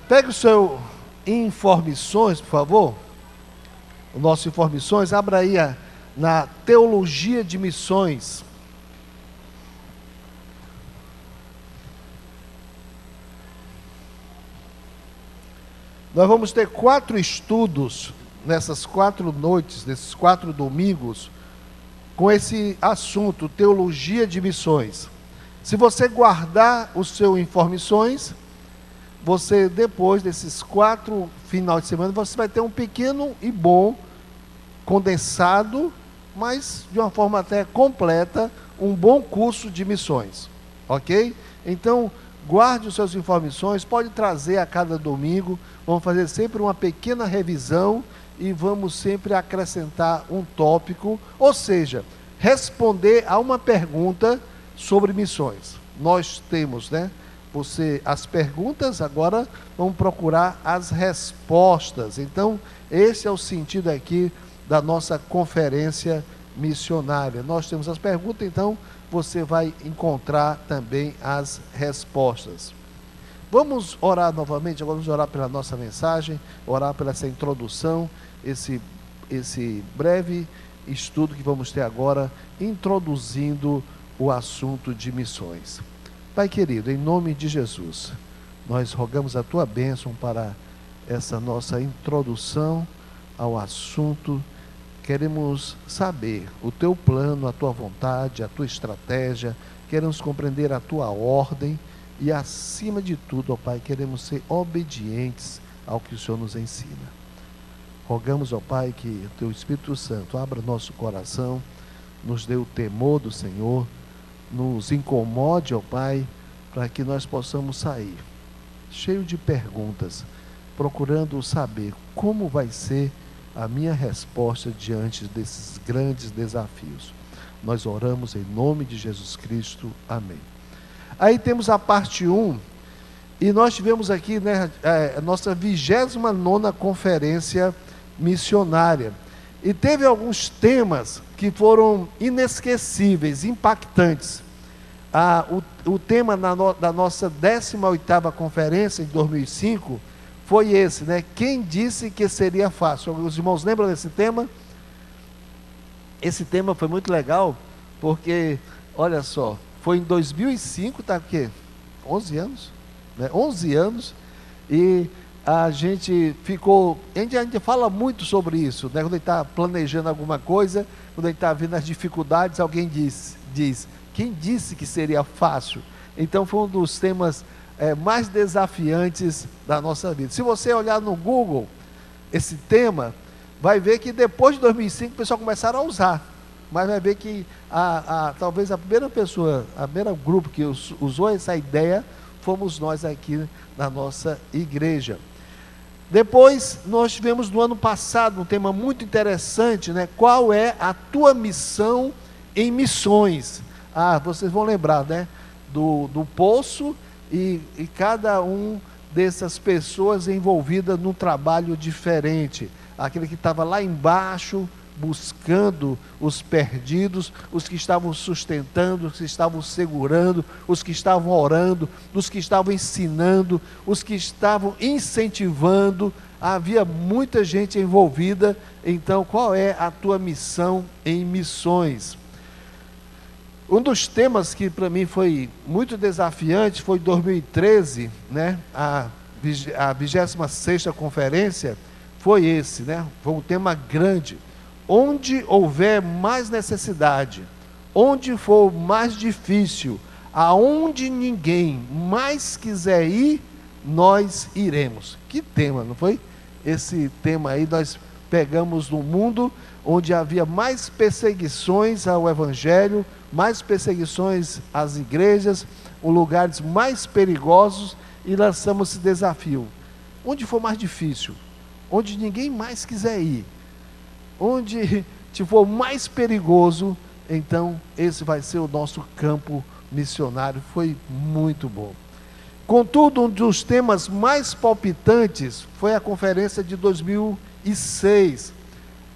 Pegue o seu Informações, por favor. O nosso Informações, abra aí na Teologia de Missões. Nós vamos ter 4 estudos nessas 4 noites, nesses 4 domingos, com esse assunto, Teologia de Missões. Se você guardar o seu Informações, você, depois desses 4 finais de semana, você vai ter um pequeno e bom, condensado, mas de uma forma até completa, um bom curso de missões, ok? Então, guarde os seus Informações, pode trazer a cada domingo, vamos fazer sempre uma pequena revisão e vamos sempre acrescentar um tópico, ou seja, responder a uma pergunta sobre missões. Nós temos, as perguntas, agora vamos procurar as respostas. Então, esse é o sentido aqui da nossa conferência missionária. Nós temos as perguntas, então você vai encontrar também as respostas. Vamos orar novamente, agora vamos orar pela nossa mensagem, orar pela essa introdução, esse breve estudo que vamos ter agora, introduzindo o assunto de missões. Pai querido, em nome de Jesus, nós rogamos a Tua bênção para essa nossa introdução ao assunto. Queremos saber o Teu plano, a Tua vontade, a Tua estratégia, queremos compreender a Tua ordem e, acima de tudo, ó Pai, queremos ser obedientes ao que o Senhor nos ensina. Rogamos, ó Pai, que o Teu Espírito Santo abra nosso coração, nos dê o temor do Senhor, nos incomode, ó Pai, para que nós possamos sair cheio de perguntas, procurando saber como vai ser a minha resposta diante desses grandes desafios. Nós oramos em nome de Jesus Cristo. Amém. Aí temos a parte 1, e nós tivemos aqui, a nossa 29ª conferência missionária. E teve alguns temas que foram inesquecíveis, impactantes. O tema da nossa 18ª conferência, em 2005, foi esse, Quem disse que seria fácil? Os irmãos lembram desse tema? Esse tema foi muito legal, porque, olha só, foi em 2005, tá o quê? 11 anos? 11 anos, e a gente fala muito sobre isso, quando a gente está planejando alguma coisa, quando a gente está vendo as dificuldades, alguém diz, quem disse que seria fácil? Então foi um dos temas mais desafiantes da nossa vida. Se você olhar no Google esse tema, vai ver que depois de 2005 o pessoal começaram a usar, mas vai ver que talvez a primeira pessoa, a primeira grupo que usou essa ideia, fomos nós aqui na nossa igreja. Depois nós tivemos no ano passado um tema muito interessante, Qual é a tua missão em missões? Vocês vão lembrar, do poço e cada um dessas pessoas envolvidas num trabalho diferente. Aquele que estava lá embaixo buscando os perdidos, os que estavam sustentando, os que estavam segurando, os que estavam orando, os que estavam ensinando, os que estavam incentivando. Havia muita gente envolvida. Então, qual é a tua missão em missões? Um dos temas que para mim foi muito desafiante foi 2013, a 26ª conferência foi esse, Foi um tema grande. Onde houver mais necessidade, onde for mais difícil, aonde ninguém mais quiser ir, nós iremos. Que tema, não foi? Esse tema aí nós pegamos no mundo onde havia mais perseguições ao Evangelho, mais perseguições às igrejas, os lugares mais perigosos, e lançamos esse desafio. Onde for mais difícil, onde ninguém mais quiser ir, onde for mais perigoso, então esse vai ser o nosso campo missionário. Foi muito bom. Contudo, um dos temas mais palpitantes foi a conferência de 2006,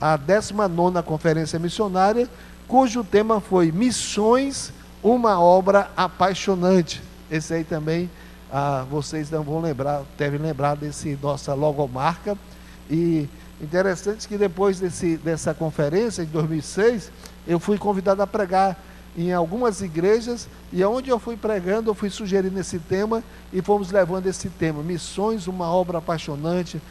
a 19ª conferência missionária, cujo tema foi Missões, uma obra apaixonante. Esse aí também vocês não vão lembrar, devem lembrar desse nossa logomarca. E interessante que depois dessa conferência, em 2006, eu fui convidado a pregar em algumas igrejas, e onde eu fui pregando, eu fui sugerindo esse tema, e fomos levando esse tema, missões, uma obra apaixonante,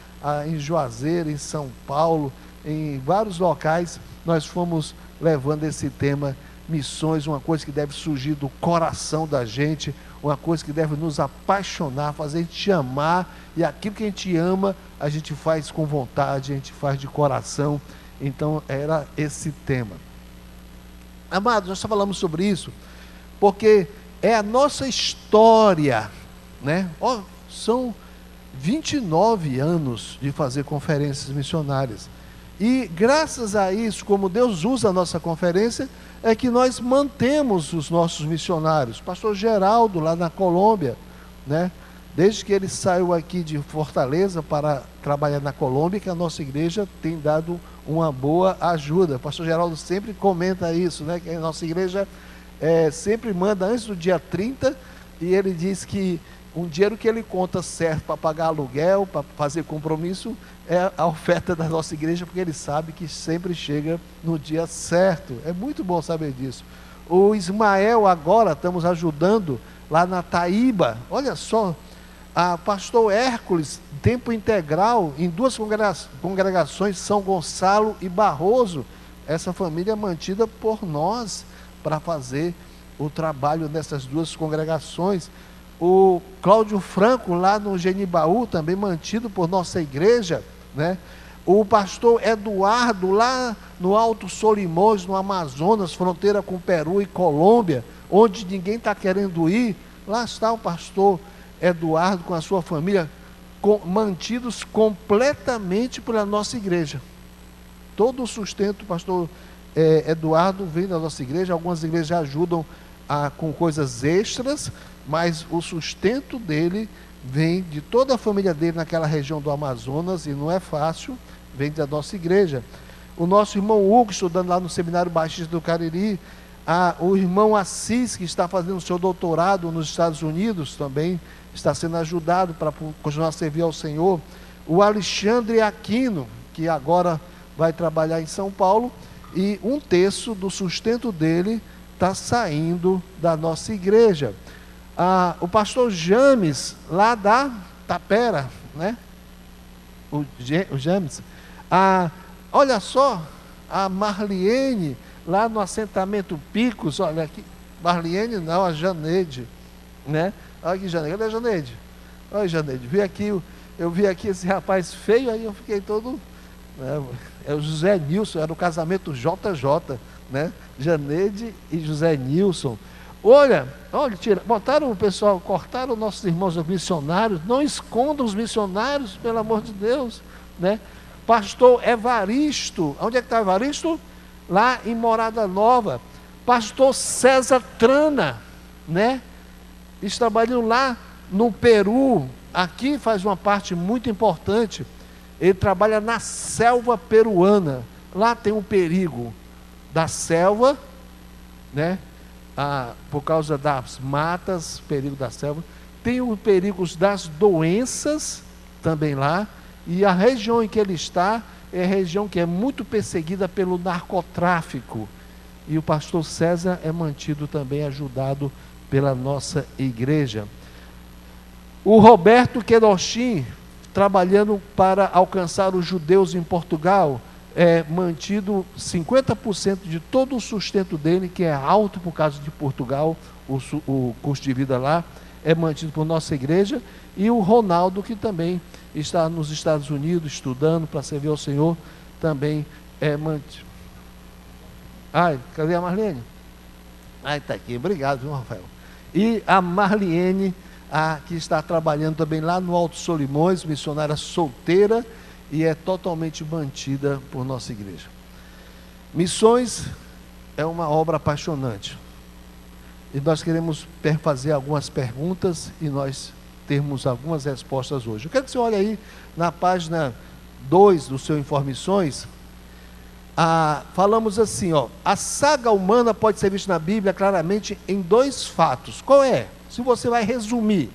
em Juazeiro, em São Paulo, em vários locais, nós fomos levando esse tema, missões, uma coisa que deve surgir do coração da gente, uma coisa que deve nos apaixonar, fazer a gente amar, e aquilo que a gente ama, a gente faz com vontade, a gente faz de coração. Então era esse tema. Amados, nós só falamos sobre isso porque é a nossa história, né? São 29 anos de fazer conferências missionárias, e graças a isso, como Deus usa a nossa conferência, é que nós mantemos os nossos missionários. Pastor Geraldo, lá na Colômbia, né? Desde que ele saiu aqui de Fortaleza para trabalhar na Colômbia, que a nossa igreja tem dado uma boa ajuda. O pastor Geraldo sempre comenta isso, né? Que a nossa igreja sempre manda antes do dia 30, e ele diz que um dinheiro que ele conta certo para pagar aluguel, para fazer compromisso, é a oferta da nossa igreja, porque ele sabe que sempre chega no dia certo. É muito bom saber disso. O Ismael, agora estamos ajudando lá na Taíba. Olha só, pastor Hércules, tempo integral, em duas congregações, São Gonçalo e Barroso. Essa família é mantida por nós para fazer o trabalho nessas duas congregações. O Cláudio Franco, lá no Genibaú, também mantido por nossa igreja, né? O pastor Eduardo, lá no Alto Solimões, no Amazonas, fronteira com Peru e Colômbia, onde ninguém está querendo ir, lá está o pastor Eduardo com a sua família, mantidos completamente pela nossa igreja. Todo o sustento, o pastor Eduardo vem da nossa igreja. Algumas igrejas já ajudam com coisas extras, mas o sustento dele vem de toda a família dele naquela região do Amazonas, e não é fácil, vem da nossa igreja. O nosso irmão Hugo, estudando lá no Seminário Batista do Cariri, o irmão Assis, que está fazendo o seu doutorado nos Estados Unidos, também está sendo ajudado para continuar a servir ao Senhor. O Alexandre Aquino, que agora vai trabalhar em São Paulo, e um terço do sustento dele está saindo da nossa igreja. O pastor James, lá da Tapera, né? O James. Olha só, a Marliene, lá no assentamento Picos, olha aqui, Marliene não, a Janeide, né? Olha aqui, Janeide, cadê a Janeide? Olha, Janeide, eu vi aqui esse rapaz feio, aí eu fiquei todo, né? É o José Nilson, era o casamento JJ, né? Janeide e José Nilson. Olha, botaram o pessoal, cortaram nossos irmãos missionários, não escondam os missionários, pelo amor de Deus, né? Pastor Evaristo, onde é que está Evaristo? Lá em Morada Nova. Pastor César Trana, né? Eles trabalham lá no Peru, aqui faz uma parte muito importante. Ele trabalha na selva peruana. Lá tem um perigo da selva, né? Por causa das matas, perigo da selva. Tem os perigos das doenças também lá. E a região em que ele está é a região que é muito perseguida pelo narcotráfico. E o pastor César é mantido também, ajudado pela nossa igreja. O Roberto Querochin, trabalhando para alcançar os judeus em Portugal, é mantido 50% de todo o sustento dele, que é alto por causa de Portugal, o custo de vida lá, é mantido por nossa igreja. E o Ronaldo, que também está nos Estados Unidos estudando para servir ao Senhor, também é mantido. Cadê a Marlene? Está aqui, obrigado, viu, Rafael? E a Marlene, que está trabalhando também lá no Alto Solimões, missionária solteira, e é totalmente mantida por nossa igreja. Missões é uma obra apaixonante. E nós queremos fazer algumas perguntas e nós termos algumas respostas hoje. Eu quero que você olhe aí na página 2 do seu Informações. Falamos assim, a saga humana pode ser vista na Bíblia claramente em dois fatos. Qual é? Se você vai resumir,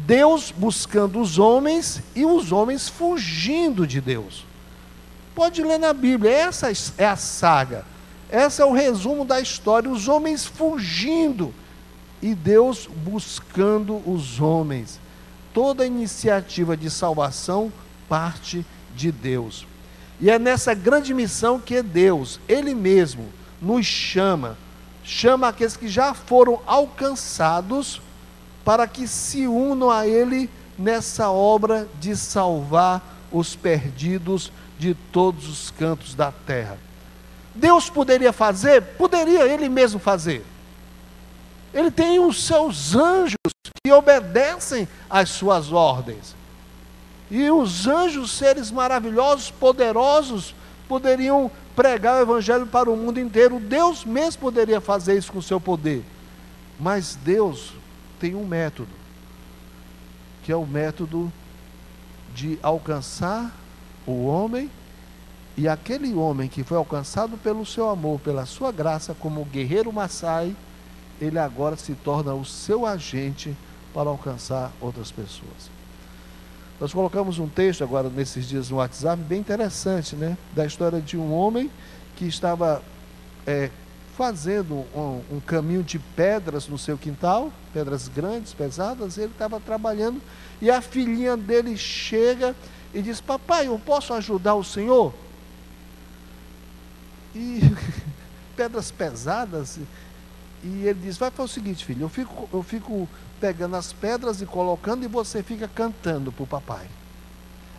Deus buscando os homens e os homens fugindo de Deus. Pode ler na Bíblia, essa é a saga, esse é o resumo da história, os homens fugindo e Deus buscando os homens. Toda iniciativa de salvação parte de Deus. E é nessa grande missão que Deus, Ele mesmo, nos chama aqueles que já foram alcançados para que se unam a Ele nessa obra de salvar os perdidos de todos os cantos da terra. Deus poderia fazer? Poderia Ele mesmo fazer. Ele tem os seus anjos que obedecem às suas ordens. E os anjos, seres maravilhosos, poderosos, poderiam pregar o evangelho para o mundo inteiro. Deus mesmo poderia fazer isso com o seu poder. Mas Deus tem um método, que é o método de alcançar o homem, e aquele homem que foi alcançado pelo seu amor, pela sua graça, como o guerreiro Maasai, ele agora se torna o seu agente para alcançar outras pessoas. Nós colocamos um texto agora nesses dias no WhatsApp, bem interessante, né? Da história de um homem que estava fazendo um caminho de pedras no seu quintal, pedras grandes, pesadas. Ele estava trabalhando e a filhinha dele chega e diz: papai, eu posso ajudar o senhor? E pedras pesadas. E ele diz: vai fazer o seguinte, filho, eu fico pegando as pedras e colocando, e você fica cantando para o papai.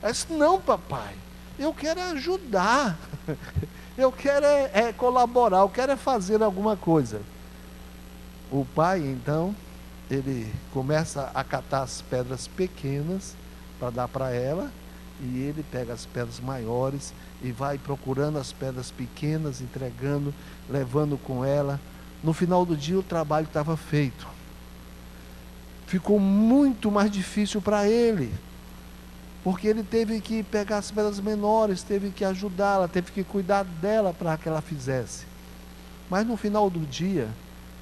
Ela disse: não, papai, eu quero ajudar, eu quero colaborar, eu quero fazer alguma coisa. O pai, então, ele começa a catar as pedras pequenas para dar para ela, e ele pega as pedras maiores e vai procurando as pedras pequenas, entregando, levando com ela. No final do dia o trabalho estava feito. Ficou muito mais difícil para ele, porque ele teve que pegar as pedras menores, teve que ajudá-la, teve que cuidar dela para que ela fizesse. Mas no final do dia,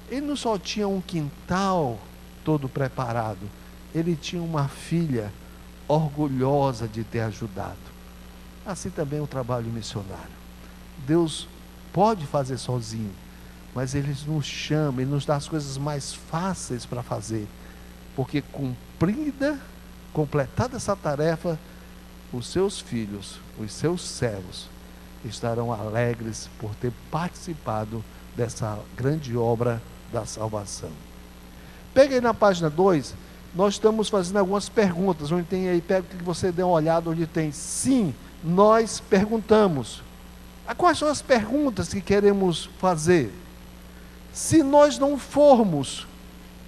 ele não só tinha um quintal todo preparado, ele tinha uma filha orgulhosa de ter ajudado. Assim também o trabalho missionário. Deus pode fazer sozinho, mas Ele nos chama, Ele nos dá as coisas mais fáceis para fazer, porque completada essa tarefa, os seus filhos, os seus servos, estarão alegres por ter participado dessa grande obra da salvação. Pega aí na página 2, nós estamos fazendo algumas perguntas, onde tem aí, pega que você dê uma olhada, onde tem sim, nós perguntamos. Quais são as perguntas que queremos fazer? Se nós não formos,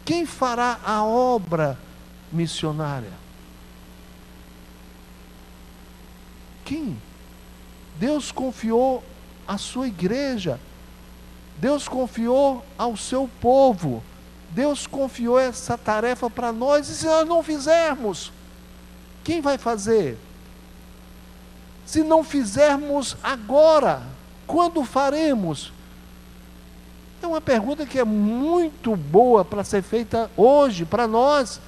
quem fará a obra missionária? Quem? Deus confiou à sua igreja, Deus confiou ao seu povo, Deus confiou essa tarefa para nós, e se nós não fizermos, quem vai fazer? Se não fizermos agora, quando faremos? É uma pergunta que é muito boa para ser feita hoje, para nós,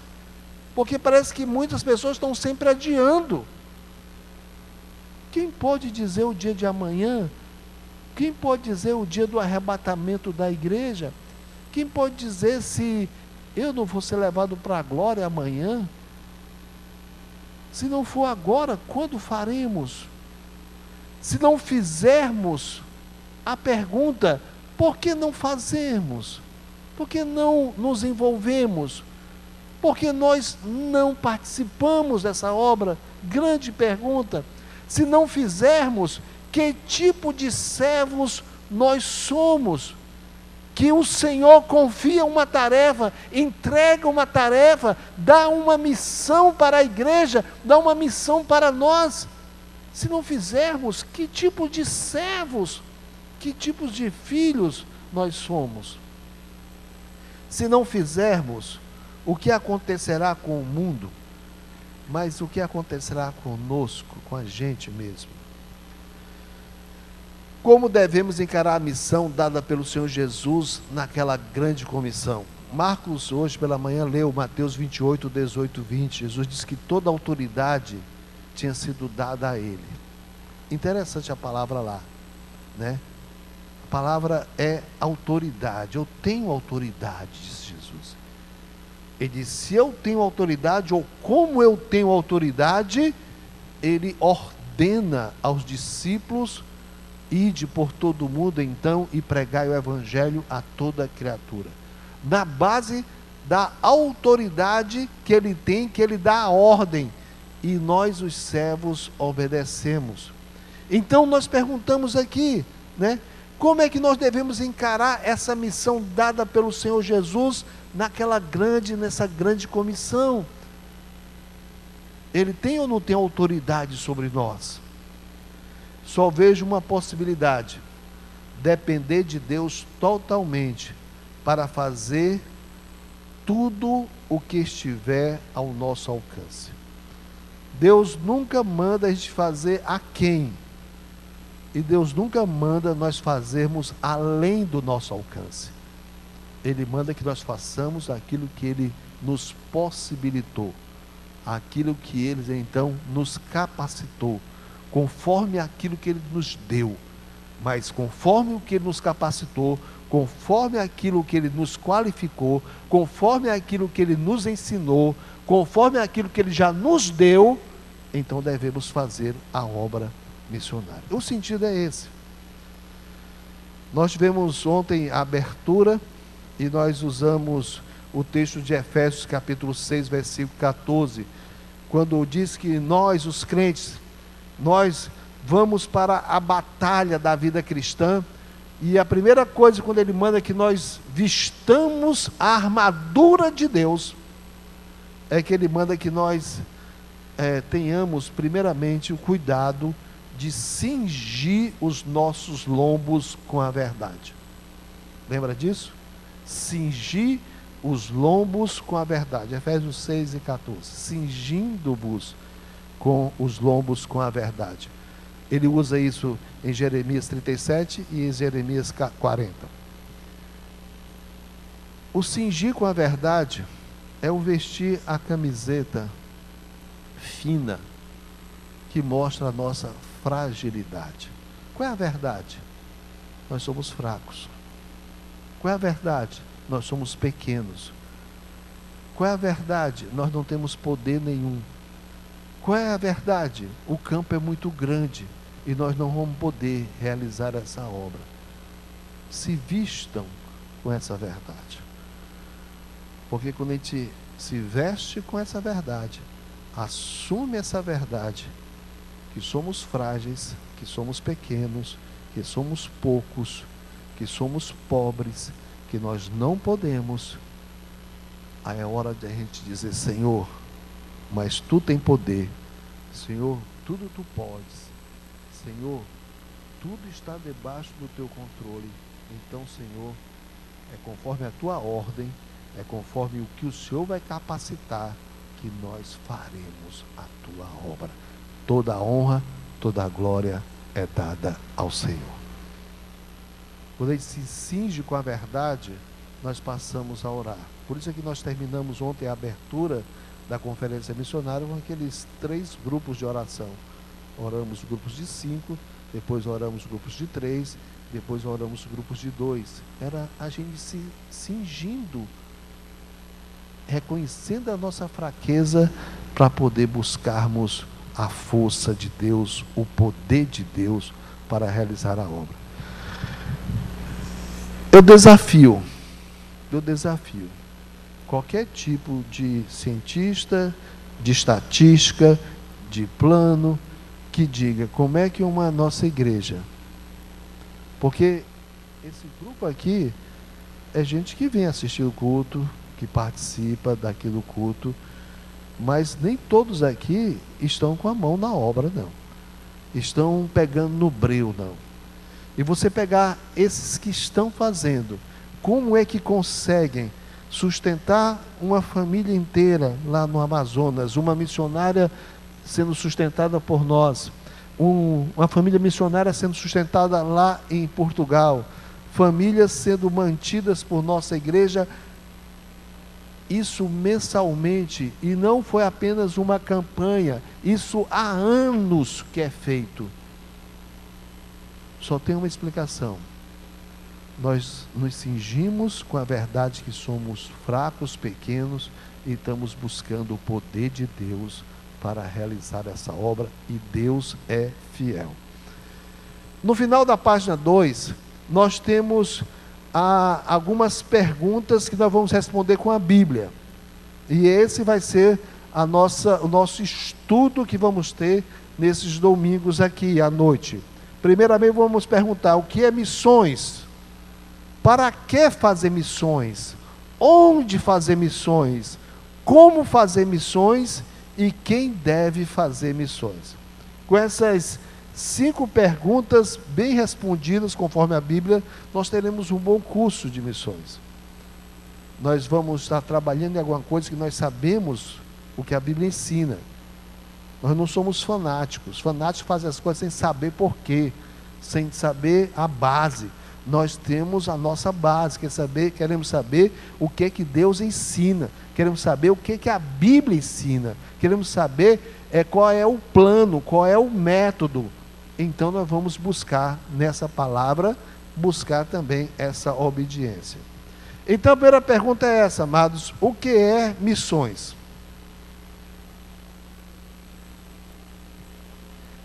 porque parece que muitas pessoas estão sempre adiando. Quem pode dizer o dia de amanhã? Quem pode dizer o dia do arrebatamento da igreja? Quem pode dizer se eu não vou ser levado para a glória amanhã? Se não for agora, quando faremos? Se não fizermos, a pergunta: por que não fazemos? Por que não nos envolvemos? Por que nós não participamos dessa obra? Grande pergunta. Se não fizermos, que tipo de servos nós somos? Que o Senhor confia uma tarefa, entrega uma tarefa, dá uma missão para a igreja, dá uma missão para nós. Se não fizermos, que tipo de servos, que tipos de filhos nós somos? Se não fizermos, o que acontecerá com o mundo? Mas o que acontecerá conosco, com a gente mesmo? Como devemos encarar a missão dada pelo Senhor Jesus naquela grande comissão? Marcos, hoje pela manhã, leu Mateus 28, 18, 20. Jesus disse que toda a autoridade tinha sido dada a ele. Interessante a palavra lá, né? A palavra é autoridade. Eu tenho autoridade, disse Jesus. Ele disse, se eu tenho autoridade, ou como eu tenho autoridade, ele ordena aos discípulos, ide por todo o mundo então e pregai o evangelho a toda criatura. Na base da autoridade que ele tem, que ele dá a ordem, e nós os servos obedecemos. Então nós perguntamos aqui, né? Como é que nós devemos encarar essa missão dada pelo Senhor Jesus nessa grande comissão? Ele tem ou não tem autoridade sobre nós? Só vejo uma possibilidade: depender de Deus totalmente para fazer tudo o que estiver ao nosso alcance. Deus nunca manda a gente fazer aquém, e Deus nunca manda nós fazermos além do nosso alcance. Ele manda que nós façamos aquilo que Ele nos possibilitou, aquilo que Ele então nos capacitou, conforme aquilo que Ele nos deu, mas conforme o que Ele nos capacitou, conforme aquilo que Ele nos qualificou, conforme aquilo que Ele nos ensinou, conforme aquilo que Ele já nos deu, então devemos fazer a obra missionária. O sentido é esse. Nós tivemos ontem a abertura e nós usamos o texto de Efésios capítulo 6, versículo 14, quando diz que nós, os crentes, nós vamos para a batalha da vida cristã, e a primeira coisa, quando ele manda que nós vistamos a armadura de Deus, é que ele manda que nós tenhamos primeiramente o cuidado de cingir os nossos lombos com a verdade. Lembra disso? Cingir os lombos com a verdade. Efésios 6 e 14. Cingindo-vos com os lombos com a verdade. Ele usa isso em Jeremias 37 e em Jeremias 40. O cingir com a verdade é o vestir a camiseta fina que mostra a nossa fragilidade. Qual é a verdade? Nós somos fracos. Qual é a verdade? Nós somos pequenos. Qual é a verdade? Nós não temos poder nenhum. Qual é a verdade? O campo é muito grande e nós não vamos poder realizar essa obra. Se vistam com essa verdade. Porque quando a gente se veste com essa verdade, assume essa verdade, que somos frágeis, que somos pequenos, que somos poucos, que somos pobres, que nós não podemos, aí é hora de a gente dizer, Senhor, mas Tu tem poder, Senhor, tudo Tu podes, Senhor, tudo está debaixo do Teu controle, então, Senhor, é conforme a Tua ordem, é conforme o que o Senhor vai capacitar, que nós faremos a Tua obra. Toda a honra, toda a glória é dada ao Senhor. Quando a gente se cinge com a verdade, nós passamos a orar. Por isso é que nós terminamos ontem a abertura da conferência missionária com aqueles 3 grupos de oração. Oramos grupos de 5, depois oramos grupos de 3, depois oramos grupos de 2. Era a gente se cingindo, reconhecendo a nossa fraqueza para poder buscarmos a força de Deus, o poder de Deus para realizar a obra. Eu desafio qualquer tipo de cientista, de estatística, de plano, que diga como é que uma nossa igreja, porque esse grupo aqui é gente que vem assistir o culto, que participa daquele culto, mas nem todos aqui estão com a mão na obra, não. Estão pegando no breu, não. E você pegar esses que estão fazendo, como é que conseguem sustentar uma família inteira lá no Amazonas, uma missionária sendo sustentada por nós, uma família missionária sendo sustentada lá em Portugal, famílias sendo mantidas por nossa igreja isso mensalmente, e não foi apenas uma campanha, isso há anos que é feito. Só tem uma explicação. Nós nos cingimos com a verdade que somos fracos, pequenos, e estamos buscando o poder de Deus para realizar essa obra, e Deus é fiel. No final da página 2, nós temos algumas perguntas que nós vamos responder com a Bíblia. E esse vai ser o nosso estudo que vamos ter nesses domingos aqui à noite. Primeiramente vamos perguntar: o que é missões? Para que fazer missões? Onde fazer missões? Como fazer missões? E quem deve fazer missões? Com essas 5 perguntas bem respondidas conforme a Bíblia, nós teremos um bom curso de missões. Nós vamos estar trabalhando em alguma coisa que nós sabemos o que a Bíblia ensina. Nós não somos fanáticos. Fanáticos fazem as coisas sem saber porquê, sem saber a base. Nós temos a nossa base, queremos saber o que é que Deus ensina, queremos saber o que é que a Bíblia ensina, queremos saber qual é o plano, qual é o método. Então nós vamos buscar nessa palavra, buscar também essa obediência. Então a primeira pergunta é essa, amados: o que é missões?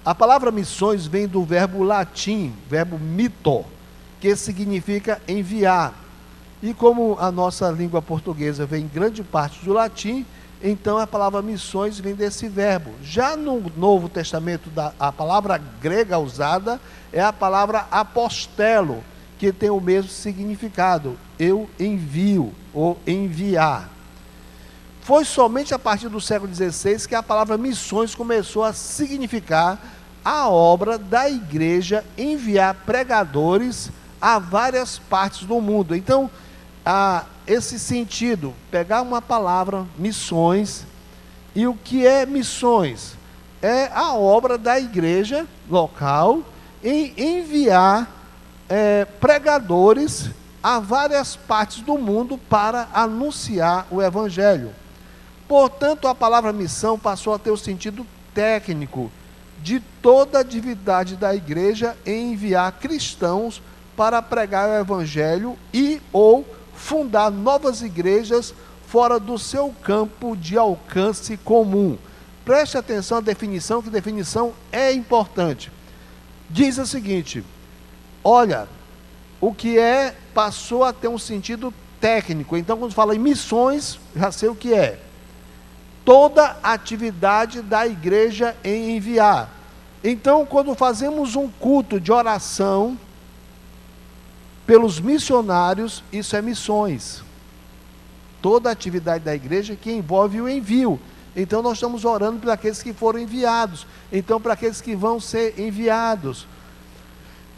A palavra missões vem do verbo latim, verbo mito, que significa enviar. E como a nossa língua portuguesa vem em grande parte do latim, então a palavra missões vem desse verbo. Já no Novo Testamento, a palavra grega usada é a palavra apostelo, que tem o mesmo significado: eu envio ou enviar. Foi somente a partir do século XVI que a palavra missões começou a significar a obra da igreja enviar pregadores a várias partes do mundo. Então, esse sentido, pegar uma palavra, missões, e o que é missões? É a obra da igreja local em enviar pregadores a várias partes do mundo para anunciar o evangelho. Portanto, a palavra missão passou a ter o sentido técnico de toda a atividade da igreja em enviar cristãos para pregar o evangelho e ou fundar novas igrejas fora do seu campo de alcance comum. Preste atenção à definição, que definição é importante. Diz o seguinte: olha, o que passou a ter um sentido técnico. Então, quando fala em missões, já sei o que é. Toda a atividade da igreja em enviar. Então, quando fazemos um culto de oração pelos missionários, isso é missões. Toda a atividade da igreja que envolve o envio. Então nós estamos orando para aqueles que foram enviados. Então, para aqueles que vão ser enviados.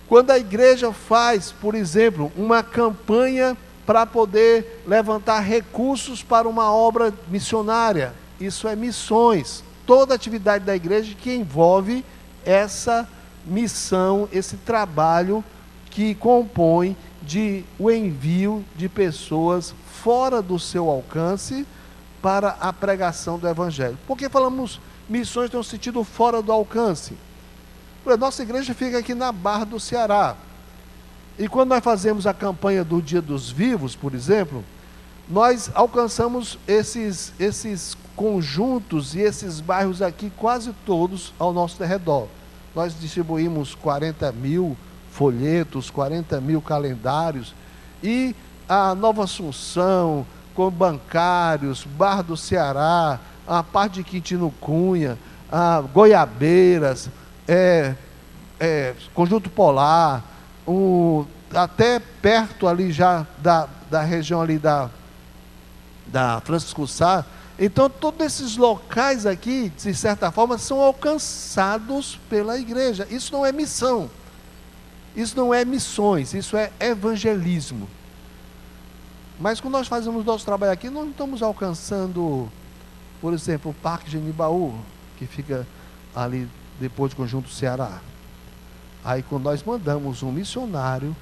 Quando a igreja faz, por exemplo, uma campanha para poder levantar recursos para uma obra missionária, isso é missões. Toda a atividade da igreja que envolve essa missão, esse trabalho que compõe o envio de pessoas fora do seu alcance para a pregação do evangelho. Por que falamos missões tem um sentido fora do alcance? Porque a nossa igreja fica aqui na Barra do Ceará. E quando nós fazemos a campanha do Dia dos Vivos, por exemplo, nós alcançamos esses conjuntos e esses bairros aqui quase todos ao nosso redor. Nós distribuímos 40 mil folhetos, 40 mil calendários, e a Nova Assunção, com bancários, Barra do Ceará, a parte de Quintino Cunha, Goiabeiras, Conjunto Polar, até perto ali já da região ali da Francisco Sá. Então todos esses locais aqui, de certa forma, são alcançados pela igreja. Isso não é missão, isso não é missões, isso é evangelismo. Mas quando nós fazemos nosso trabalho aqui, nós não estamos alcançando, por exemplo, o Parque Genibaú, que fica ali depois do Conjunto Ceará. Aí quando nós mandamos um missionário,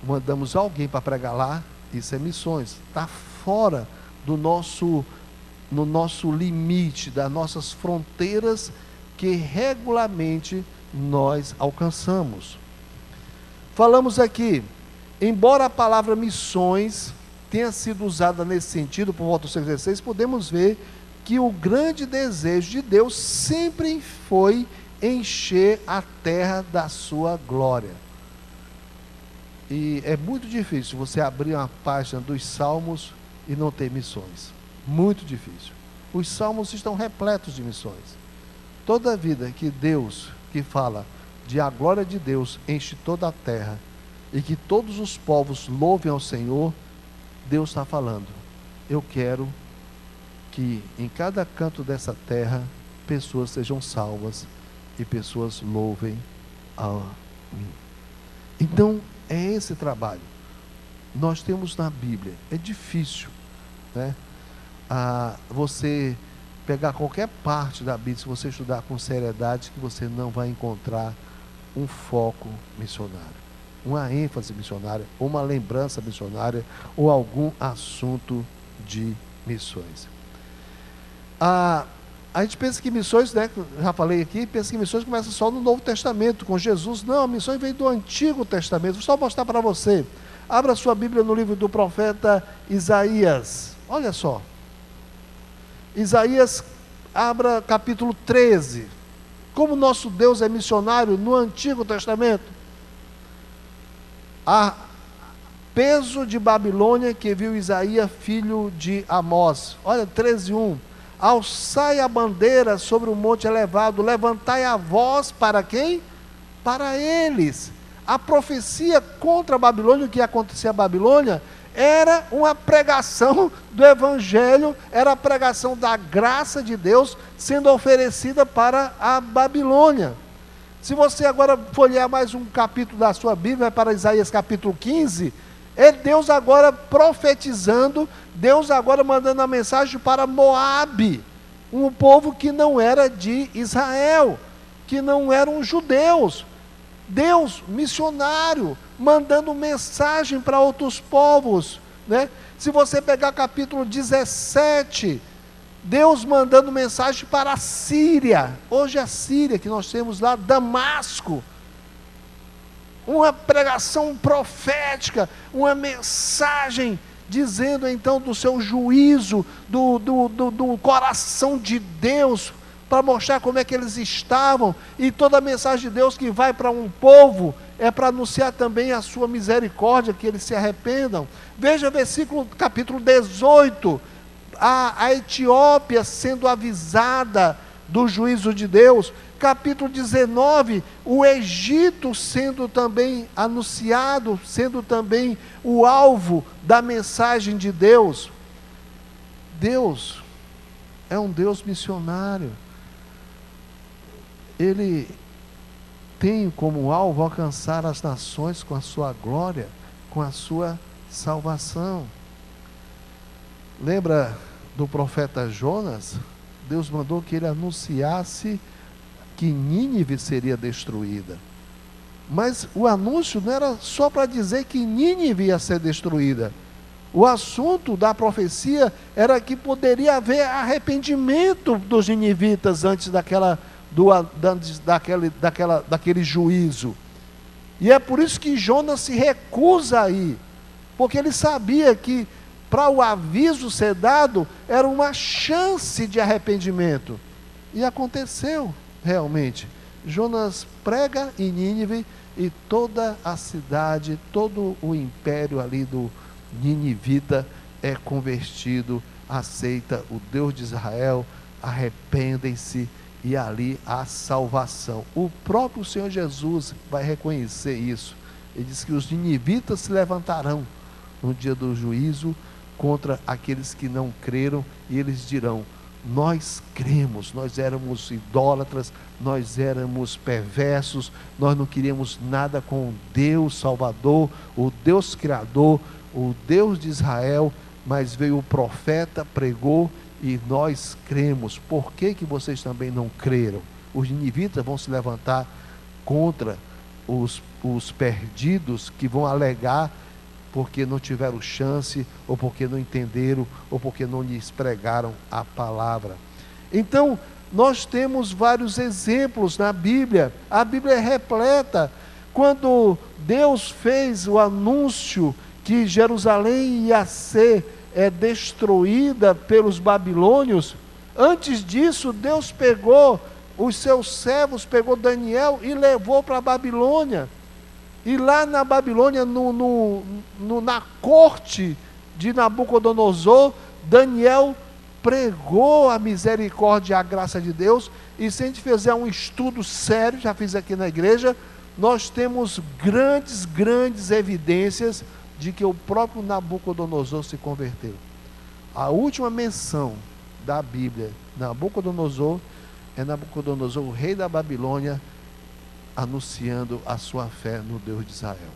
mandamos alguém para pregar lá, isso é missões, está fora no nosso limite, das nossas fronteiras que regularmente nós alcançamos. Falamos aqui, embora a palavra missões tenha sido usada nesse sentido por volta do século XVI, podemos ver que o grande desejo de Deus sempre foi encher a terra da sua glória. E é muito difícil você abrir uma página dos Salmos e não ter missões. Muito difícil. Os Salmos estão repletos de missões. Toda a vida que Deus, que fala de a glória de Deus enche toda a terra e que todos os povos louvem ao Senhor, Deus está falando, eu quero que em cada canto dessa terra pessoas sejam salvas e pessoas louvem a mim. Então é esse trabalho. Nós temos na Bíblia, é difícil, né? Você pegar qualquer parte da Bíblia, se você estudar com seriedade, que você não vai encontrar um foco missionário, uma ênfase missionária, ou uma lembrança missionária, ou algum assunto de missões. A gente pensa que missões, né, já falei aqui, pensa que missões começam só no Novo Testamento, com Jesus. Não, a missão vem do Antigo Testamento. Vou só mostrar para você. Abra sua Bíblia no livro do profeta Isaías. Olha só. Isaías, abra capítulo 13. Como nosso Deus é missionário no Antigo Testamento. A peso de Babilônia que viu Isaías, filho de Amós. Olha, 13:1. Alçai a bandeira sobre o monte elevado, levantai a voz para quem? Para eles. A profecia contra a Babilônia, o que acontecia a Babilônia, era uma pregação do Evangelho, era a pregação da graça de Deus sendo oferecida para a Babilônia. Se você agora folhear mais um capítulo da sua Bíblia, vai para Isaías capítulo 15, é Deus agora profetizando, Deus agora mandando a mensagem para Moabe, um povo que não era de Israel, que não eram judeus. Deus, missionário, mandando mensagem para outros povos, né? Se você pegar capítulo 17, Deus mandando mensagem para a Síria, hoje a Síria que nós temos lá, Damasco, uma pregação profética, uma mensagem dizendo então do seu juízo, do coração de Deus, para mostrar como é que eles estavam. E toda a mensagem de Deus que vai para um povo é para anunciar também a sua misericórdia, que eles se arrependam. Veja capítulo 18, a Etiópia sendo avisada do juízo de Deus. Capítulo 19, o Egito sendo também anunciado, sendo também o alvo da mensagem de Deus. Deus é um Deus missionário. Ele tem como alvo alcançar as nações com a sua glória, com a sua salvação. Lembra do profeta Jonas? Deus mandou que ele anunciasse que Nínive seria destruída. Mas o anúncio não era só para dizer que Nínive ia ser destruída. O assunto da profecia era que poderia haver arrependimento dos ninivitas antes daquele juízo. E é por isso que Jonas se recusa a ir, porque ele sabia que para o aviso ser dado era uma chance de arrependimento. E aconteceu realmente. Jonas prega em Nínive e toda a cidade, todo o império ali do ninivita é convertido, aceita o Deus de Israel, arrependem-se e ali há salvação. O próprio Senhor Jesus vai reconhecer isso. Ele diz que os ninivitas se levantarão no dia do juízo contra aqueles que não creram e eles dirão: nós cremos, nós éramos idólatras, nós éramos perversos, nós não queríamos nada com o Deus Salvador, o Deus Criador, o Deus de Israel, mas veio o profeta, pregou e nós cremos. Por que vocês também não creram? Os ninivitas vão se levantar contra os perdidos, que vão alegar, porque não tiveram chance, ou porque não entenderam, ou porque não lhes pregaram a palavra. Então, nós temos vários exemplos na Bíblia. A Bíblia é repleta. Quando Deus fez o anúncio que Jerusalém ia ser destruída pelos babilônios, antes disso, Deus pegou os seus servos, pegou Daniel e levou para a Babilônia. E lá na Babilônia, na corte de Nabucodonosor, Daniel pregou a misericórdia e a graça de Deus. E se a gente fizer um estudo sério, já fiz aqui na igreja, nós temos grandes evidências de que o próprio Nabucodonosor se converteu. A última menção da Bíblia, Nabucodonosor, é Nabucodonosor, o rei da Babilônia, anunciando a sua fé no Deus de Israel.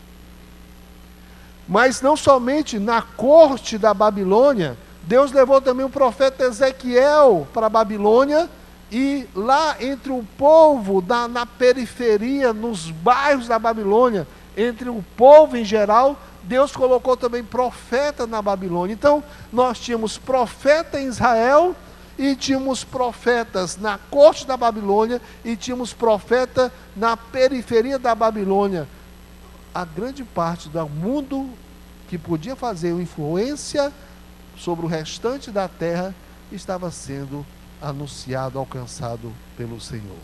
Mas não somente na corte da Babilônia, Deus levou também o profeta Ezequiel para a Babilônia, e lá entre o povo, na periferia, nos bairros da Babilônia, entre o povo em geral, Deus colocou também profeta na Babilônia. Então, nós tínhamos profeta em Israel, e tínhamos profetas na corte da Babilônia, e tínhamos profeta na periferia da Babilônia. A grande parte do mundo que podia fazer uma influência sobre o restante da terra estava sendo anunciado, alcançado pelo Senhor.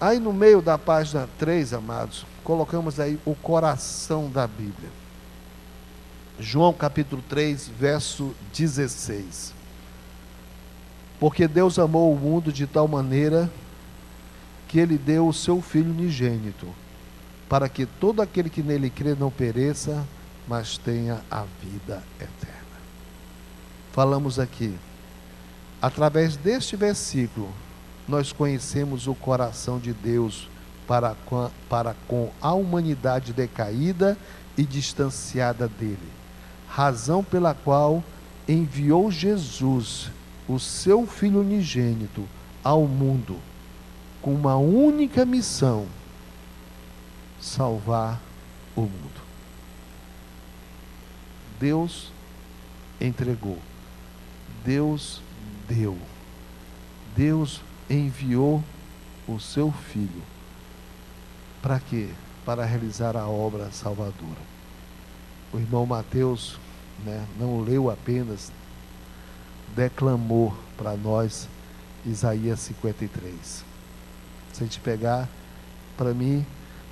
Aí no meio da página 3, amados, colocamos aí o coração da Bíblia. João capítulo 3, verso 16. Porque Deus amou o mundo de tal maneira que Ele deu o seu Filho unigênito, para que todo aquele que nele crê não pereça, mas tenha a vida eterna. Falamos aqui, através deste versículo, nós conhecemos o coração de Deus para com a humanidade decaída e distanciada dele, razão pela qual enviou Jesus, o seu Filho unigênito, ao mundo, com uma única missão: salvar o mundo. Deus entregou, Deus deu, Deus enviou o seu Filho. Para quê? Para realizar a obra salvadora. O irmão Mateus, não leu apenas, declamou para nós Isaías 53. Se a gente pegar, para mim,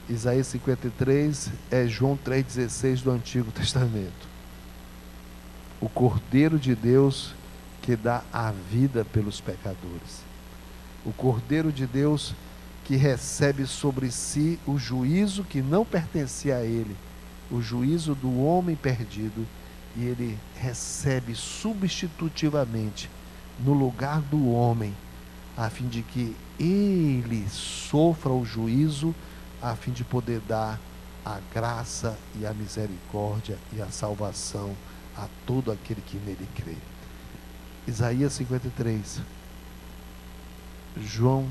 Isaías 53 é João 3,16 do Antigo Testamento. O Cordeiro de Deus que dá a vida pelos pecadores. O Cordeiro de Deus que recebe sobre si o juízo que não pertencia a ele, o juízo do homem perdido, e ele recebe substitutivamente no lugar do homem, a fim de que ele sofra o juízo, a fim de poder dar a graça e a misericórdia e a salvação a todo aquele que nele crê. Isaías 53, João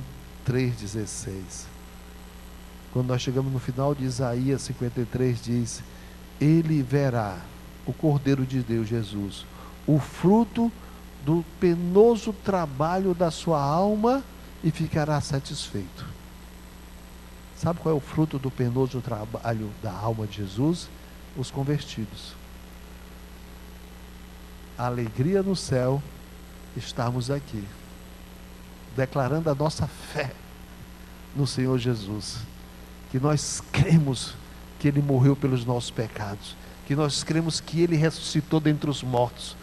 3,16. Quando nós chegamos no final de Isaías 53, diz: ele verá, o Cordeiro de Deus, Jesus, o fruto do penoso trabalho da sua alma, e ficará satisfeito. Sabe qual é o fruto do penoso trabalho da alma de Jesus? Os convertidos. A alegria no céu, estarmos aqui, declarando a nossa fé no Senhor Jesus, que nós cremos que Ele morreu pelos nossos pecados, que nós cremos que Ele ressuscitou dentre os mortos,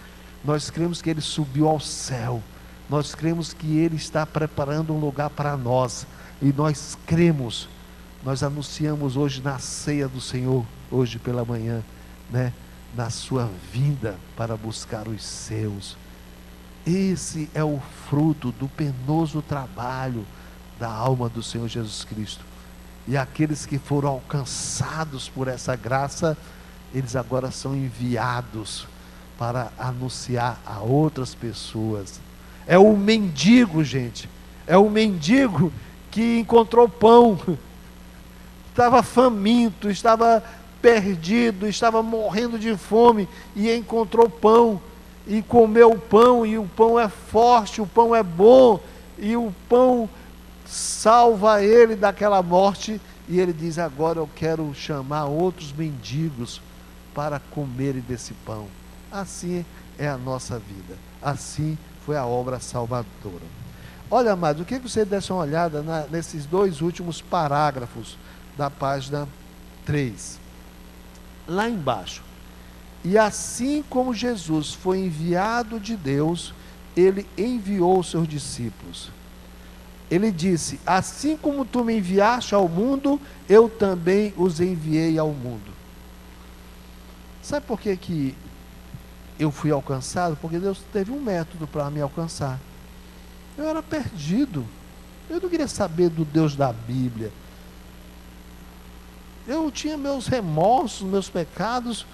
nós cremos que Ele subiu ao céu, nós cremos que Ele está preparando um lugar para nós, e nós cremos, nós anunciamos hoje na ceia do Senhor, hoje pela manhã, na sua vinda para buscar os seus. Esse é o fruto do penoso trabalho da alma do Senhor Jesus Cristo. E aqueles que foram alcançados por essa graça, eles agora são enviados para anunciar a outras pessoas. É o mendigo, gente, é o mendigo que encontrou pão, estava faminto, estava perdido, estava morrendo de fome e encontrou pão e comeu o pão, e o pão é forte, o pão é bom, e o pão salva ele daquela morte, e ele diz: agora eu quero chamar outros mendigos para comerem desse pão. Assim é a nossa vida, assim foi a obra salvadora. Olha, amados, eu queria que você desse uma olhada nesses dois últimos parágrafos da página 3. Lá embaixo: e assim como Jesus foi enviado de Deus, ele enviou os seus discípulos. Ele disse: assim como tu me enviaste ao mundo, eu também os enviei ao mundo. Sabe por que eu fui alcançado? Porque Deus teve um método para me alcançar. Eu era perdido. Eu não queria saber do Deus da Bíblia. Eu tinha meus remorsos, meus pecados,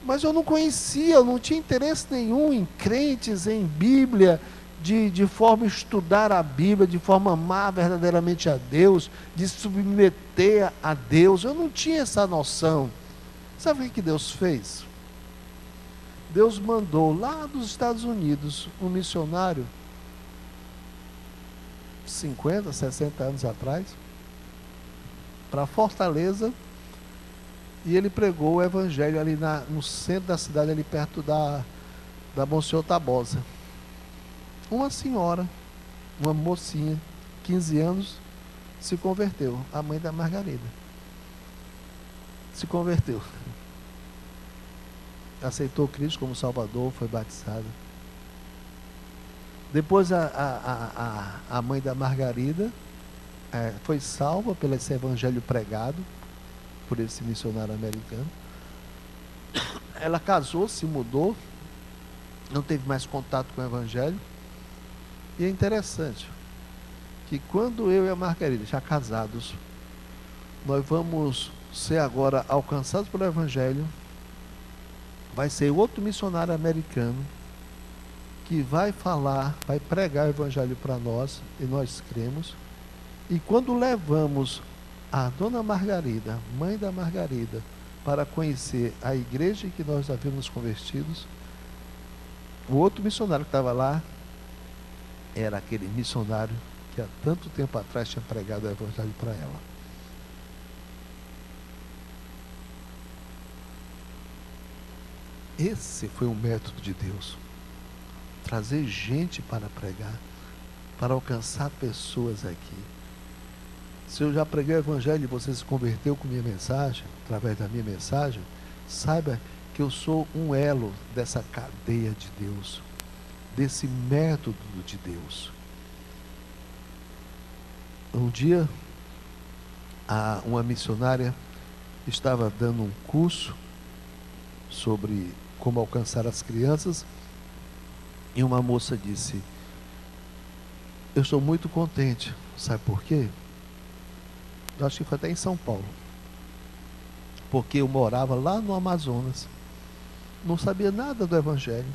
mas eu não conhecia, eu não tinha interesse nenhum em crentes, em Bíblia, de forma a estudar a Bíblia, de forma a amar verdadeiramente a Deus, de submeter a Deus. Eu não tinha essa noção. Sabe o que Deus fez? Deus mandou lá dos Estados Unidos um missionário, 50, 60 anos atrás, para Fortaleza, e ele pregou o evangelho ali no centro da cidade, ali perto da Monsenhor Tabosa. Uma senhora, uma mocinha, 15 anos, se converteu, a mãe da Margarida. Se converteu. Aceitou Cristo como Salvador, foi batizada. Depois a mãe da Margarida foi salva pelo esse evangelho pregado por esse missionário americano. Ela casou, se mudou, não teve mais contato com o evangelho. E é interessante que quando eu e a Margarida, já casados, nós vamos ser agora alcançados pelo evangelho, vai ser outro missionário americano que vai falar, vai pregar o evangelho para nós, e nós cremos. E quando levamos a dona Margarida, mãe da Margarida, para conhecer a igreja em que nós havíamos convertidos, o outro missionário que estava lá era aquele missionário que há tanto tempo atrás tinha pregado o evangelho para ela. Esse foi o método de Deus. Trazer gente para pregar, para alcançar pessoas aqui. Se eu já preguei o evangelho e você se converteu com minha mensagem, através da minha mensagem, saiba que eu sou um elo dessa cadeia de Deus, desse método de Deus. Um dia, uma missionária estava dando um curso sobre como alcançar as crianças, e uma moça disse: eu estou muito contente. Sabe por quê? Eu acho que foi até em São Paulo, porque eu morava lá no Amazonas, não sabia nada do evangelho,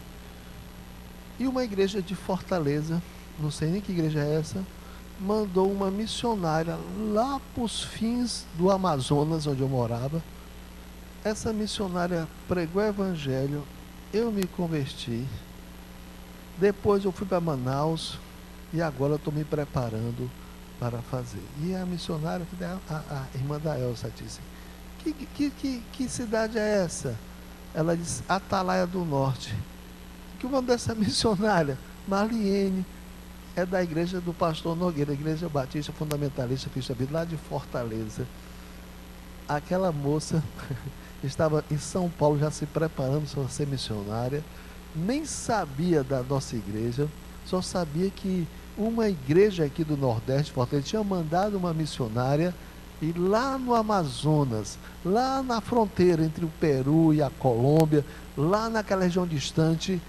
e uma igreja de Fortaleza, não sei nem que igreja é essa, mandou uma missionária lá para os fins do Amazonas, onde eu morava. Essa missionária pregou o evangelho, eu me converti, depois eu fui para Manaus, e agora eu estou me preparando para fazer. E a missionária, a irmã da Elsa, disse: que cidade é essa? Ela disse: Atalaia do Norte. Que o nome dessa missionária? Marliene, é da igreja do pastor Nogueira, Igreja Batista Fundamentalista Cristo da Vida, lá de Fortaleza. Aquela moça estava em São Paulo já se preparando para ser missionária, nem sabia da nossa igreja, só sabia que uma igreja aqui do Nordeste, Fortaleza, tinha mandado uma missionária, e lá no Amazonas, lá na fronteira entre o Peru e a Colômbia, lá naquela região distante,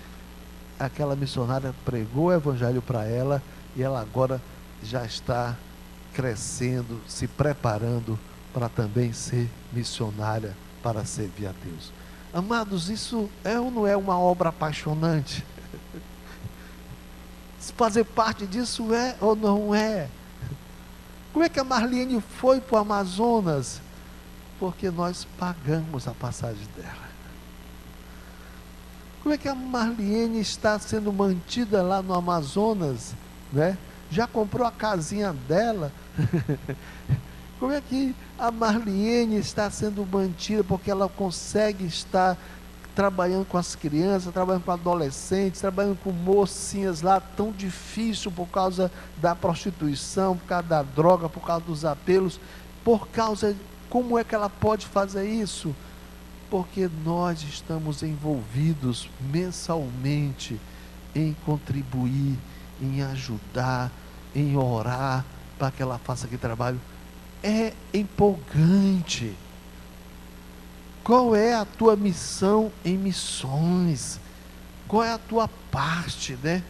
aquela missionária pregou o evangelho para ela, e ela agora já está crescendo, se preparando para também ser missionária, para servir a Deus. Amados, isso é ou não é uma obra apaixonante? Fazer parte disso é ou não é? Como é que a Marlene foi para o Amazonas? Porque nós pagamos a passagem dela. Como é que a Marliene está sendo mantida lá no Amazonas, né? Já comprou a casinha dela? Como é que a Marliene está sendo mantida? Porque ela consegue estar trabalhando com as crianças, trabalhando com adolescentes, trabalhando com mocinhas lá, tão difícil por causa da prostituição, por causa da droga, por causa dos apelos, por causa, como é que ela pode fazer isso? Porque nós estamos envolvidos mensalmente em contribuir, em ajudar, em orar, para que ela faça aquele trabalho. É empolgante. Qual é a tua missão em missões? Qual é a tua parte, né?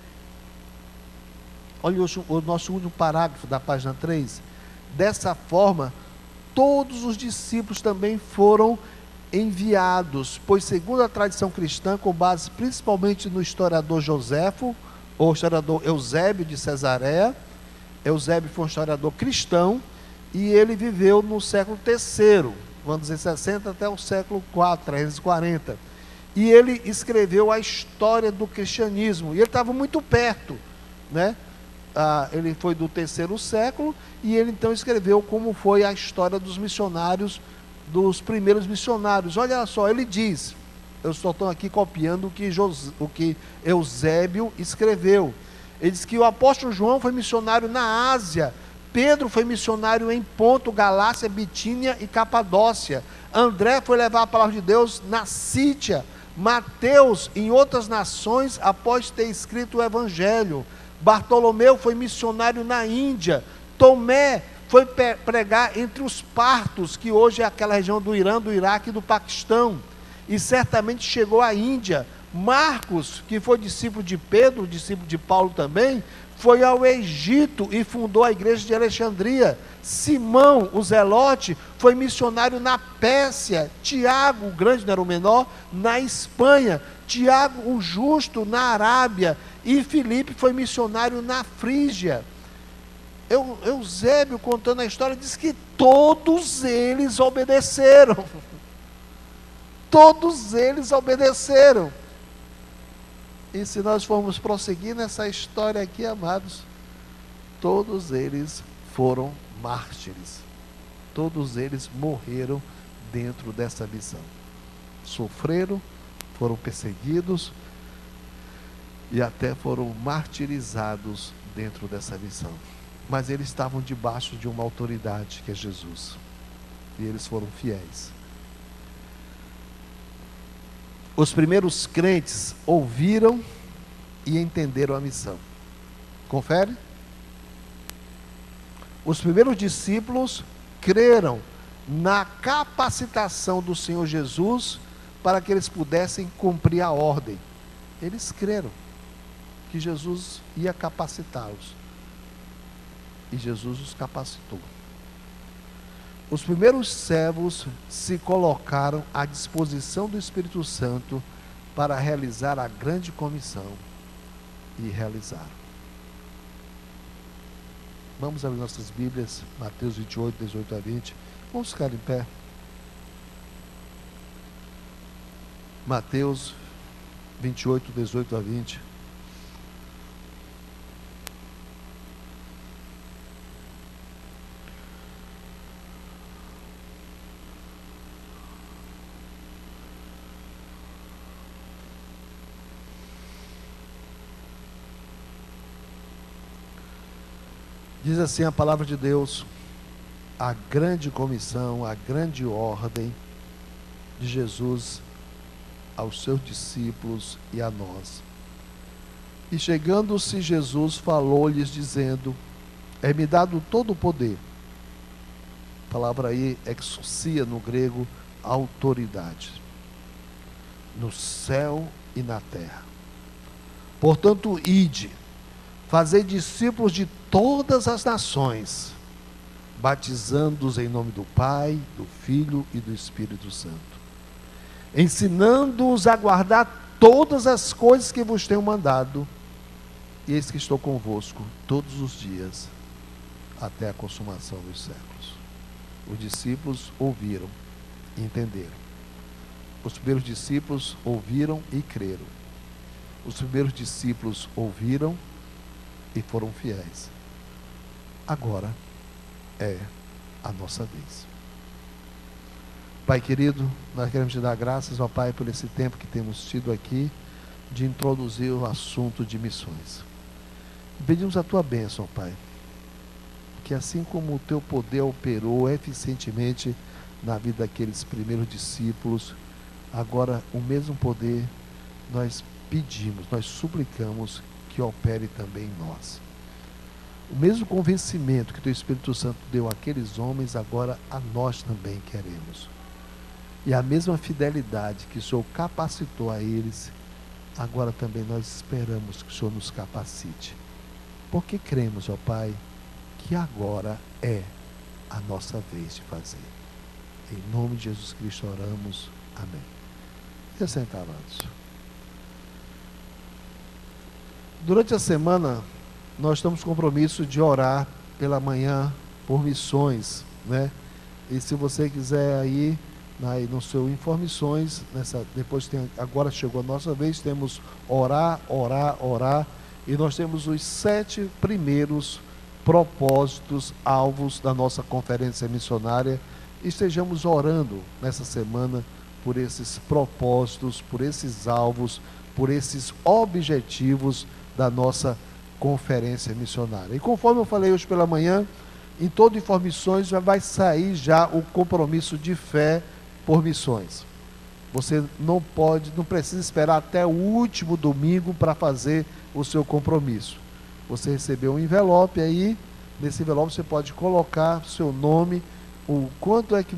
Olha o nosso último parágrafo da página 3. Dessa forma, todos os discípulos também foram enviados, pois segundo a tradição cristã, com base principalmente no historiador Joséfo, ou historiador Eusébio de Cesareia. Eusébio foi um historiador cristão, e ele viveu no século III, vamos dizer 60 até o século IV, 340. E ele escreveu a história do cristianismo, e ele estava muito perto, né? Ele foi do terceiro século, e ele então escreveu como foi a história dos missionários, dos primeiros missionários. Olha só, ele diz, eu só estou aqui copiando o que Eusébio escreveu. Ele diz que o apóstolo João foi missionário na Ásia, Pedro foi missionário em Ponto, Galácia, Bitínia e Capadócia, André foi levar a palavra de Deus na Sítia, Mateus em outras nações após ter escrito o Evangelho, Bartolomeu foi missionário na Índia, Tomé foi pregar entre os partos, que hoje é aquela região do Irã, do Iraque e do Paquistão, e certamente chegou à Índia. Marcos, que foi discípulo de Pedro, discípulo de Paulo também, foi ao Egito e fundou a igreja de Alexandria. Simão, o Zelote, foi missionário na Pérsia. Tiago, o grande, não era o menor, na Espanha. Tiago, o justo, na Arábia. E Filipe foi missionário na Frígia. Eusébio, contando a história, diz que todos eles obedeceram. Todos eles obedeceram. E se nós formos prosseguir nessa história aqui, amados, todos eles foram mártires. Todos eles morreram dentro dessa missão. Sofreram, foram perseguidos e até foram martirizados dentro dessa missão. Mas eles estavam debaixo de uma autoridade, que é Jesus. E eles foram fiéis. Os primeiros crentes ouviram e entenderam a missão. Confere? Os primeiros discípulos creram na capacitação do Senhor Jesus para que eles pudessem cumprir a ordem. Eles creram que Jesus ia capacitá-los. E Jesus os capacitou. Os primeiros servos se colocaram à disposição do Espírito Santo para realizar a grande comissão, e realizaram. Vamos abrir nossas Bíblias, Mateus 28, 18 a 20. Vamos ficar em pé. Mateus 28, 18 a 20. Diz assim a palavra de Deus: a grande comissão, a grande ordem de Jesus aos seus discípulos e a nós. E chegando-se Jesus, falou-lhes dizendo: é-me dado todo o poder. A palavra aí, exousia no grego, autoridade, no céu e na terra. Portanto, ide, fazei discípulos de todas as nações, batizando-os em nome do Pai, do Filho e do Espírito Santo, ensinando-os a guardar todas as coisas que vos tenho mandado, e eis que estou convosco todos os dias, até a consumação dos séculos. Os discípulos ouviram e entenderam. Os primeiros discípulos ouviram e creram. Os primeiros discípulos ouviram e foram fiéis. Agora é a nossa vez. Pai querido, nós queremos te dar graças, ó Pai, por esse tempo que temos tido aqui de introduzir o assunto de missões. E pedimos a tua bênção, ó Pai, que assim como o teu poder operou eficientemente na vida daqueles primeiros discípulos, agora o mesmo poder nós pedimos, nós suplicamos que opere também em nós. O mesmo convencimento que o teu Espírito Santo deu àqueles homens, agora a nós também queremos. E a mesma fidelidade que o Senhor capacitou a eles, agora também nós esperamos que o Senhor nos capacite. Porque cremos, ó Pai, que agora é a nossa vez de fazer. Em nome de Jesus Cristo oramos. Amém. E sentar, amados. Durante a semana, nós temos compromisso de orar pela manhã por missões, né? E se você quiser aí no seu Informações, depois agora chegou a nossa vez, temos orar, e nós temos os 7 primeiros propósitos, alvos da nossa conferência missionária. Estejamos orando nessa semana por esses propósitos, por esses alvos, por esses objetivos da nossa conferência missionária. E conforme eu falei hoje pela manhã, em todo Informações já vai sair já o compromisso de fé por missões. Você não precisa esperar até o último domingo para fazer o seu compromisso. Você recebeu um envelope aí, nesse envelope você pode colocar seu nome, o quanto é que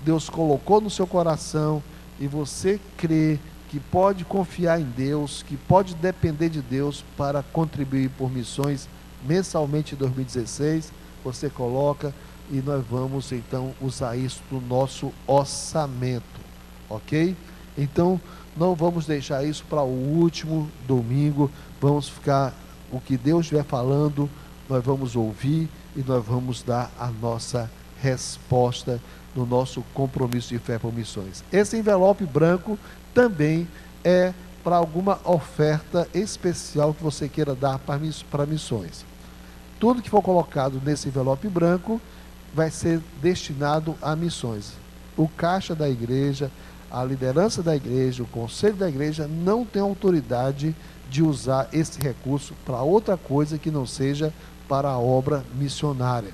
Deus colocou no seu coração, e você crê que pode confiar em Deus, que pode depender de Deus para contribuir por missões mensalmente em 2016, você coloca, e nós vamos então usar isso no nosso orçamento, ok? Então não vamos deixar isso para o último domingo, vamos ficar, o que Deus estiver falando, nós vamos ouvir e nós vamos dar a nossa resposta no nosso compromisso de fé por missões. Esse envelope branco também é para alguma oferta especial que você queira dar para missões. Tudo que for colocado nesse envelope branco vai ser destinado a missões. O caixa da igreja, a liderança da igreja, o conselho da igreja não tem autoridade de usar esse recurso para outra coisa que não seja para a obra missionária.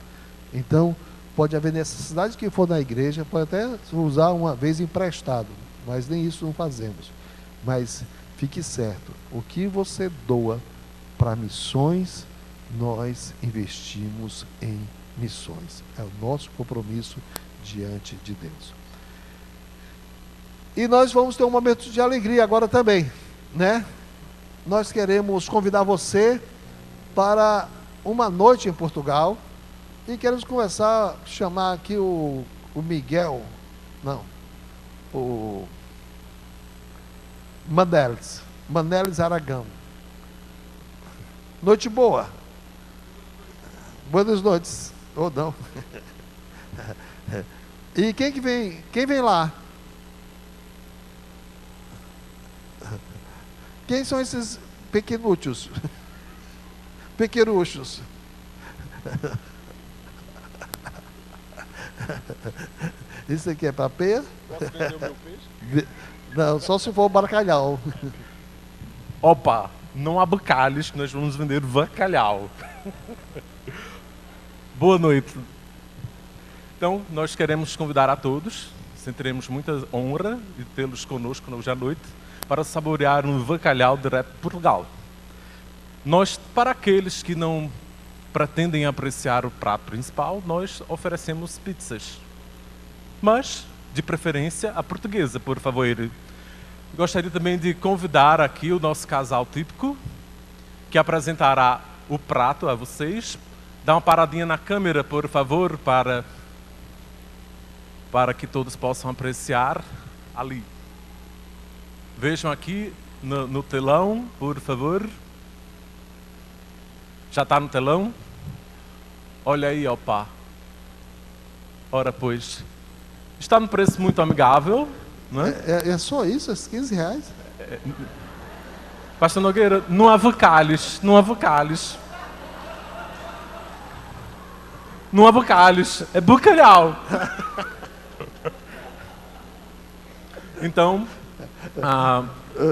Então, pode haver necessidade que for na igreja, pode até usar uma vez emprestado, mas nem isso não fazemos. Mas fique certo, o que você doa para missões, nós investimos em missões. É o nosso compromisso diante de Deus. E nós vamos ter um momento de alegria agora também, né? Nós queremos convidar você para uma noite em Portugal, e queremos começar a chamar aqui o Miguel, não, o Manelis Aragão. Noite boa. Boas noites. Ou não. E quem vem lá? Quem são esses pequenuchos? Pequeruchos. Isso aqui é para peixe? Posso vender o meu peixe? Não, só se for bacalhau. Opa, não há bacalhos, que nós vamos vender bacalhau. Boa noite. Então, nós queremos convidar a todos, sentiremos muita honra de tê-los conosco hoje à noite, para saborear um bacalhau direto de Portugal. Nós, para aqueles que não pretendem apreciar o prato principal, nós oferecemos pizzas. Mas, de preferência, a portuguesa, por favor. Gostaria também de convidar aqui o nosso casal típico, que apresentará o prato a vocês. Dá uma paradinha na câmera, por favor, para que todos possam apreciar ali. Vejam aqui no telão, por favor. Já está no telão? Olha aí, opa. Ora, pois. Está num preço muito amigável, não é? É só isso, esses 15 reais? Pastor Nogueira, não há vocalhos, não há vocalhos. Não há vocalhos, é bacalhau. Então,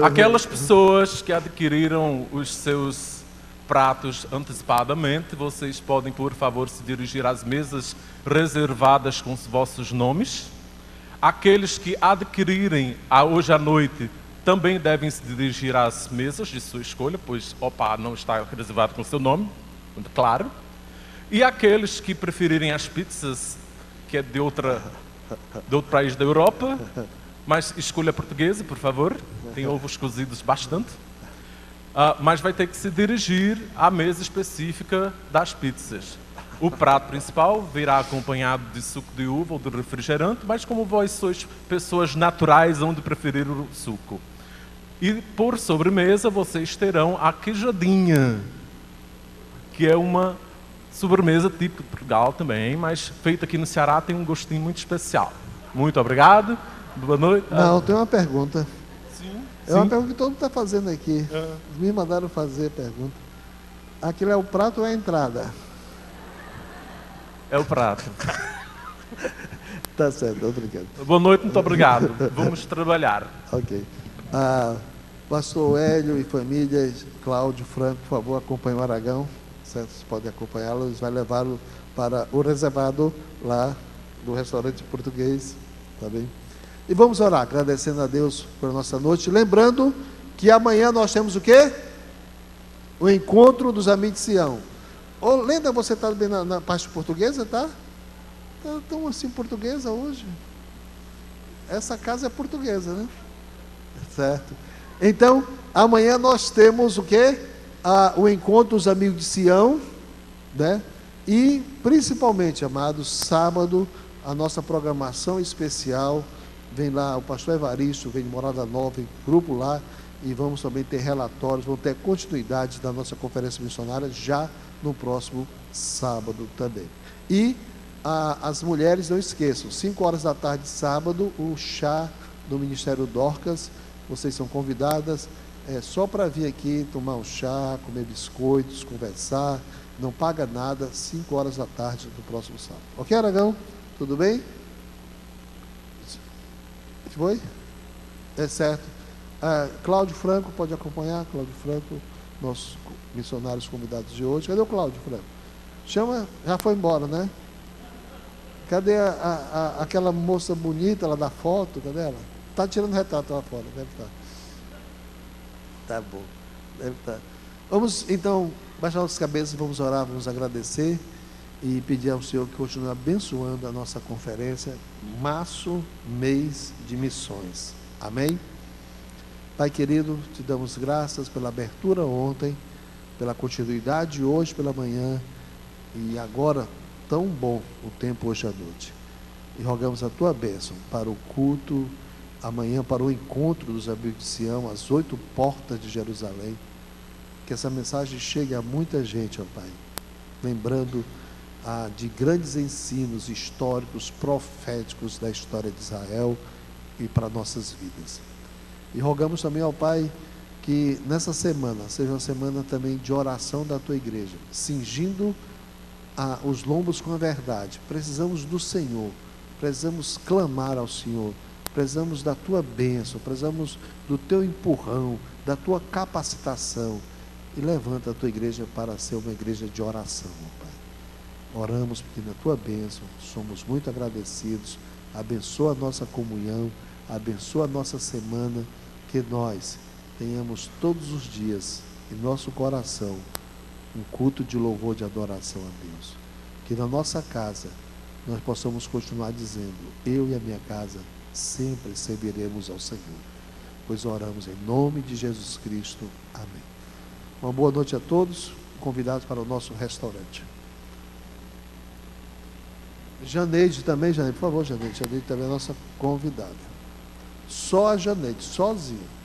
aquelas pessoas que adquiriram os seus pratos antecipadamente, vocês podem, por favor, se dirigir às mesas reservadas com os vossos nomes. Aqueles que adquirirem hoje à noite também devem se dirigir às mesas de sua escolha, pois não está reservado com seu nome, muito claro. E aqueles que preferirem as pizzas, que é de outro país da Europa, mas escolha portuguesa, por favor. Tem ovos cozidos bastante. Mas vai ter que se dirigir à mesa específica das pizzas. O prato principal virá acompanhado de suco de uva ou de refrigerante, mas como vós sois pessoas naturais, onde preferir o suco. E por sobremesa vocês terão a queijadinha, que é uma sobremesa típica de Portugal também, mas feita aqui no Ceará, tem um gostinho muito especial. Muito obrigado. Boa noite. Não, tem uma pergunta. Sim. É uma pergunta que todo mundo está fazendo aqui. Me mandaram fazer a pergunta. Aquilo é o prato ou é a entrada? É o prato. Tá certo, obrigado. Boa noite, muito obrigado. Vamos trabalhar. Ok. Pastor Hélio e família, Cláudio, Franco, por favor, acompanhe o Aragão. Vocês podem acompanhá-lo, eles vão levá-lo para o reservado lá do restaurante português, tá bem? E vamos orar, agradecendo a Deus por nossa noite, lembrando que amanhã nós temos o quê? O encontro dos amigos de Sião. Ô, Lenda, você está bem na parte portuguesa, tá? Tá tão assim portuguesa hoje. Essa casa é portuguesa, né? Certo. Então, amanhã nós temos o quê? O encontro dos amigos de Sião, né? E principalmente, amados, sábado, a nossa programação especial. Vem lá o pastor Evaristo, vem de Morada Nova, em grupo lá, e vamos também ter relatórios, vamos ter continuidade da nossa conferência missionária já no próximo sábado também. E as mulheres, não esqueçam, 5 horas da tarde, sábado, o chá do Ministério Dorcas. Vocês são convidadas, só para vir aqui tomar um chá, comer biscoitos, conversar, não paga nada, 5 horas da tarde do próximo sábado. Ok, Aragão? Tudo bem? Foi? É certo. Cláudio Franco, pode acompanhar, Cláudio Franco, nossos missionários convidados de hoje. Cadê o Cláudio Franco? Chama, já foi embora, né? Cadê aquela moça bonita lá da foto? Cadê ela? Está tirando retrato lá fora, deve estar. Tá bom, deve estar. Vamos então baixar nossas cabeças, vamos orar, vamos agradecer e pedir ao Senhor que continue abençoando a nossa conferência, março, mês de missões. Amém? Pai querido, te damos graças pela abertura ontem, pela continuidade hoje pela manhã e agora tão bom o tempo hoje à noite. E rogamos a tua bênção para o culto amanhã, para o encontro dos amigos de Sião, às 8 portas de Jerusalém. Que essa mensagem chegue a muita gente, ó Pai, lembrando de grandes ensinos históricos, proféticos da história de Israel e para nossas vidas. E rogamos também ao Pai que nessa semana seja uma semana também de oração da tua igreja, cingindo os lombos com a verdade. Precisamos do Senhor, precisamos clamar ao Senhor, precisamos da tua bênção, precisamos do teu empurrão, da tua capacitação. E levanta a tua igreja para ser uma igreja de oração, ó Pai. Oramos porque na tua bênção somos muito agradecidos. Abençoa a nossa comunhão, abençoa a nossa semana, que nós tenhamos todos os dias em nosso coração um culto de louvor, de adoração a Deus. Que na nossa casa nós possamos continuar dizendo: eu e a minha casa sempre serviremos ao Senhor. Pois oramos em nome de Jesus Cristo. Amém. Uma boa noite a todos, convidados para o nosso restaurante. Janeide também, Janeide, por favor, Janeide. Janeide também é a nossa convidada. Só a Janeide, sozinha.